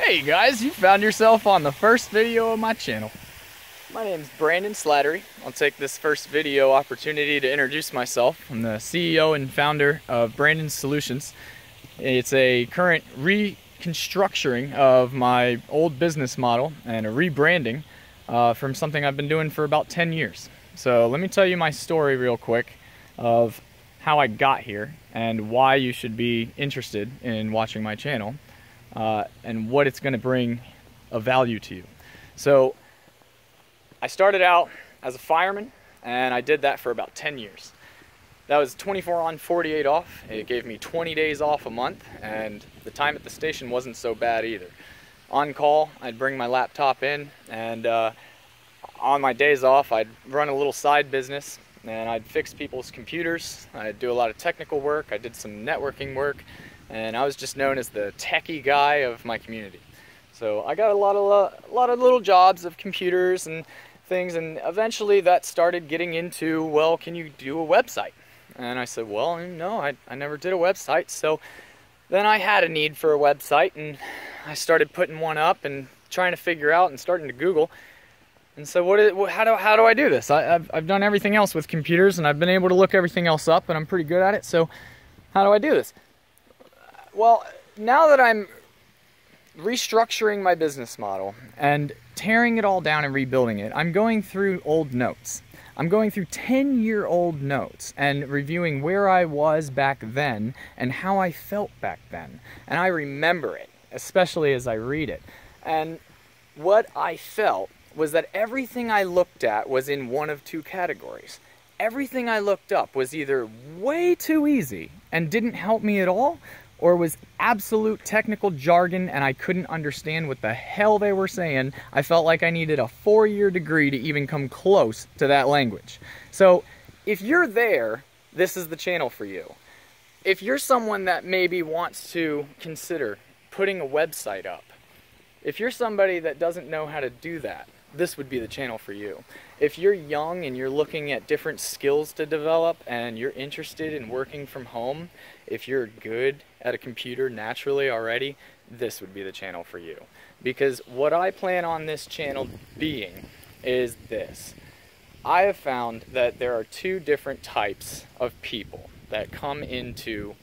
Hey guys, you found yourself on the first video of my channel. My name's Brandon Slattery. I'll take this first video opportunity to introduce myself. I'm the CEO and founder of Brandon Solutions. It's a current restructuring of my old business model and a rebranding from something I've been doing for about 10 years. So let me tell you my story real quick of how I got here and why you should be interested in watching my channel. And what it's going to bring of value to you. So I started out as a fireman, and I did that for about 10 years. That was 24 on, 48 off. It gave me 20 days off a month, and the time at the station wasn't so bad either. On call, I'd bring my laptop in, and on my days off, I'd run a little side business, and I'd fix people's computers. I'd do a lot of technical work. I did some networking work. And I was just known as the techie guy of my community. So I got a lot of little jobs of computers and things, and eventually that started getting into, well, can you do a website? And I said, well, no, I never did a website. So then I had a need for a website, and I started putting one up and trying to figure out and starting to Google. And so how do I do this? I've done everything else with computers, and I've been able to look everything else up, and I'm pretty good at it. So how do I do this? Well, now that I'm restructuring my business model and tearing it all down and rebuilding it, I'm going through old notes. I'm going through 10-year-old notes and reviewing where I was back then and how I felt back then. And I remember it, especially as I read it. And what I felt was that everything I looked at was in one of two categories. Everything I looked up was either way too easy and didn't help me at all, or was absolute technical jargon and I couldn't understand what the hell they were saying. I felt like I needed a 4-year degree to even come close to that language. So if you're there, this is the channel for you. If you're someone that maybe wants to consider putting a website up, if you're somebody that doesn't know how to do that, this would be the channel for you. If you're young and you're looking at different skills to develop and you're interested in working from home, if you're good at a computer naturally already, this would be the channel for you. Because what I plan on this channel being is this. I have found that there are two different types of people that come into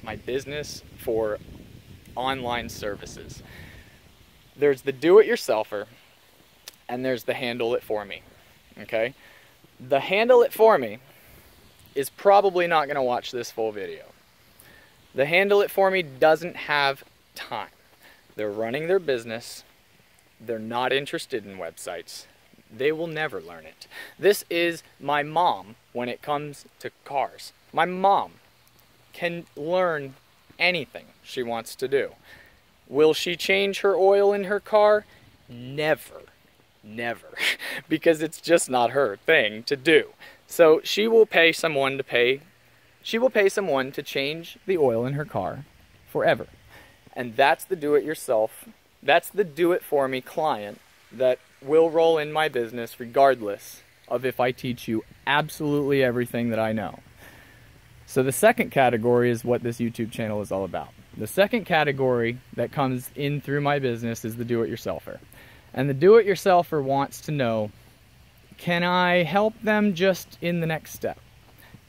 my business for online services. There's the do-it-yourselfer, and there's the handle it for me, okay? The handle it for me is probably not gonna watch this full video. The handle it for me doesn't have time. They're running their business. They're not interested in websites. They will never learn it. This is my mom when it comes to cars. My mom can learn anything she wants to do. Will she change her oil in her car? Never. Never, because it's just not her thing to do. So she will pay someone to change the oil in her car forever. And that's the do-it-yourself, that's the do-it-for-me client that will roll in my business regardless of if I teach you absolutely everything that I know. So the second category is what this YouTube channel is all about. The second category that comes in through my business is the do-it-yourselfer. And the do-it-yourselfer wants to know, can I help them just in the next step?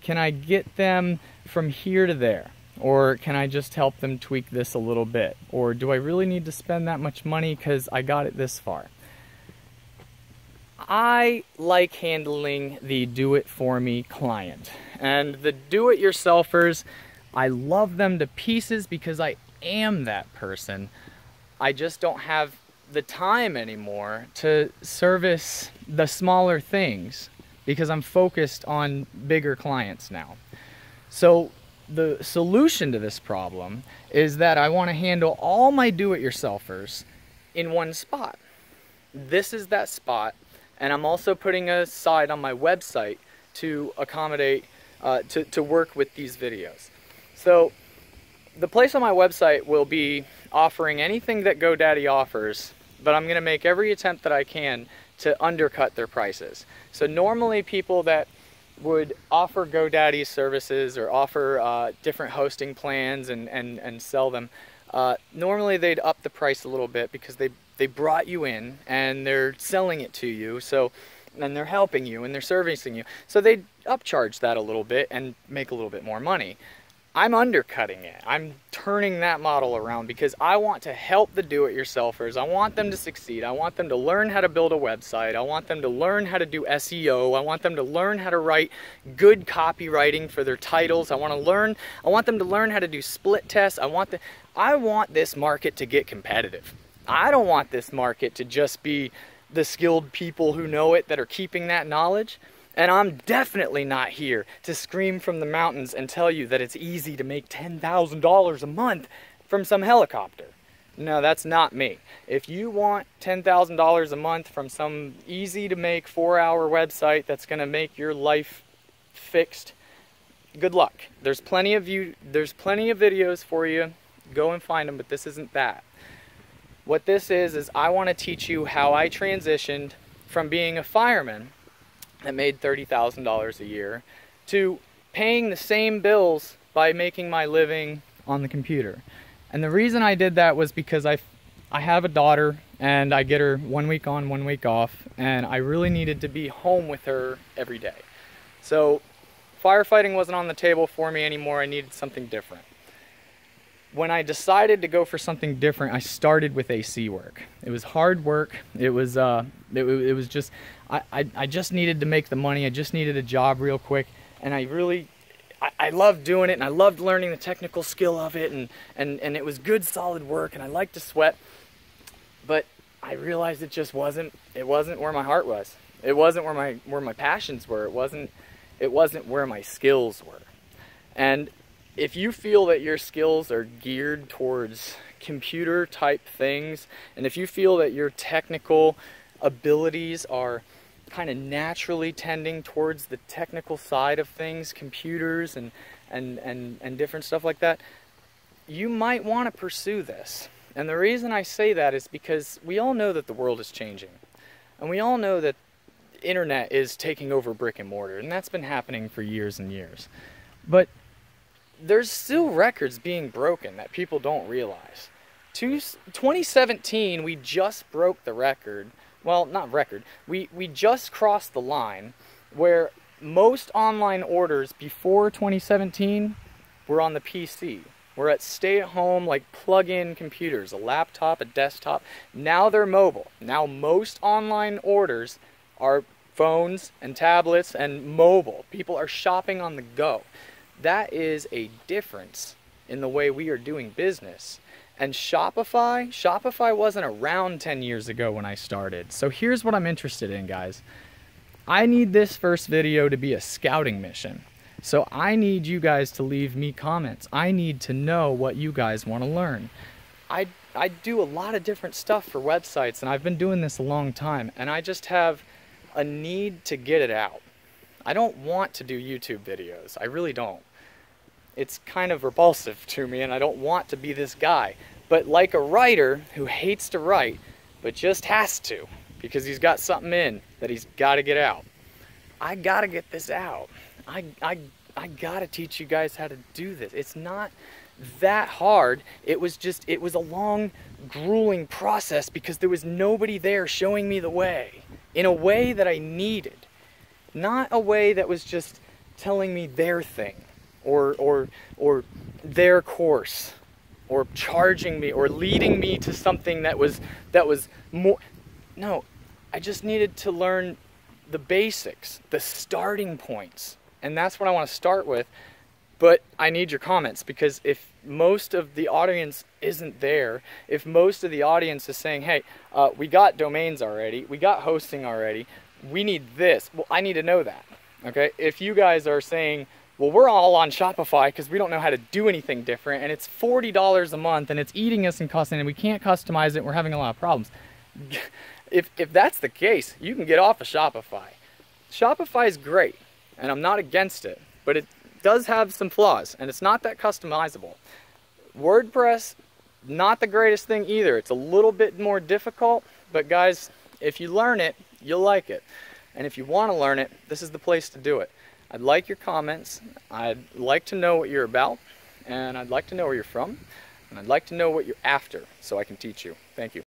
Can I get them from here to there? Or can I just help them tweak this a little bit? Or do I really need to spend that much money because I got it this far? I like handling the do-it-for-me client. And the do-it-yourselfers, I love them to pieces because I am that person. I just don't have the time anymore to service the smaller things because I'm focused on bigger clients now. So the solution to this problem is that I want to handle all my do-it-yourselfers in one spot. This is that spot, and I'm also putting a side on my website to accommodate, to work with these videos. So the place on my website will be offering anything that GoDaddy offers, but I'm going to make every attempt that I can to undercut their prices. So normally people that would offer GoDaddy services or offer different hosting plans and sell them Normally they'd up the price a little bit because they brought you in and they're selling it to you, so, and they're helping you and they're servicing you, so they'd upcharge that a little bit and make a little bit more money. I'm undercutting it. I'm turning that model around because I want to help the do-it-yourselfers. I want them to succeed. I want them to learn how to build a website. I want them to learn how to do SEO. I want them to learn how to write good copywriting for their titles. I want them to learn how to do split tests. I want this market to get competitive. I don't want this market to just be the skilled people who know it that are keeping that knowledge. And I'm definitely not here to scream from the mountains and tell you that it's easy to make $10,000 a month from some helicopter. No, that's not me. If you want $10,000 a month from some easy to make 4-hour website that's going to make your life fixed, good luck. There's plenty of videos for you. Go and find them, but this isn't that. What this is I want to teach you how I transitioned from being a fireman that made $30,000 a year to paying the same bills by making my living on the computer. And the reason I did that was because I have a daughter and I get her 1 week on, 1 week off, and I really needed to be home with her every day. So firefighting wasn't on the table for me anymore. I needed something different. When I decided to go for something different, I started with AC work. It was hard work. It was just, I just needed to make the money. I just needed a job real quick, and I loved doing it, and I loved learning the technical skill of it, and it was good, solid work, and I liked to sweat. But I realized it just wasn't where my heart was. It wasn't where my passions were. It wasn't where my skills were. And if you feel that your skills are geared towards computer type things, and if you feel that your technical abilities are kind of naturally tending towards the technical side of things, computers and different stuff like that, you might want to pursue this. And the reason I say that is because we all know that the world is changing. And we all know that the internet is taking over brick and mortar, and that's been happening for years and years. But there's still records being broken that people don't realize. 2017, we just broke the record. Well, not record. We just crossed the line where most online orders before 2017 were on the PC. We're at stay-at-home, like plug-in computers, a laptop, a desktop. Now they're mobile. Now most online orders are phones and tablets and mobile. People are shopping on the go. That is a difference in the way we are doing business. And Shopify wasn't around 10 years ago when I started. So here's what I'm interested in, guys. I need this first video to be a scouting mission. So I need you guys to leave me comments. I need to know what you guys want to learn. I do a lot of different stuff for websites, and I've been doing this a long time, and I just have a need to get it out. I don't want to do YouTube videos. I really don't. It's kind of repulsive to me, and I don't want to be this guy. But like a writer who hates to write, but just has to, because he's got something in that he's got to get out, I got to get this out. I got to teach you guys how to do this. It's not that hard. It was a long, grueling process because there was nobody there showing me the way in a way that I needed. Not a way that was just telling me their thing or their course or charging me or leading me to something that was more. No, I just needed to learn the basics, the starting points. And that's what I want to start with. But I need your comments, because if most of the audience isn't there, if most of the audience is saying, hey, we got domains already, we got hosting already, we need this, well, I need to know that, okay? If you guys are saying, well, we're all on Shopify because we don't know how to do anything different, and it's $40 a month, and it's eating us and costing, and we can't customize it, and we're having a lot of problems. If that's the case, you can get off of Shopify. Shopify is great, and I'm not against it, but it does have some flaws, and it's not that customizable. WordPress, not the greatest thing either. It's a little bit more difficult, but guys, if you learn it, you'll like it. And if you want to learn it, this is the place to do it. I'd like your comments. I'd like to know what you're about, and I'd like to know where you're from. and I'd like to know what you're after so I can teach you. Thank you.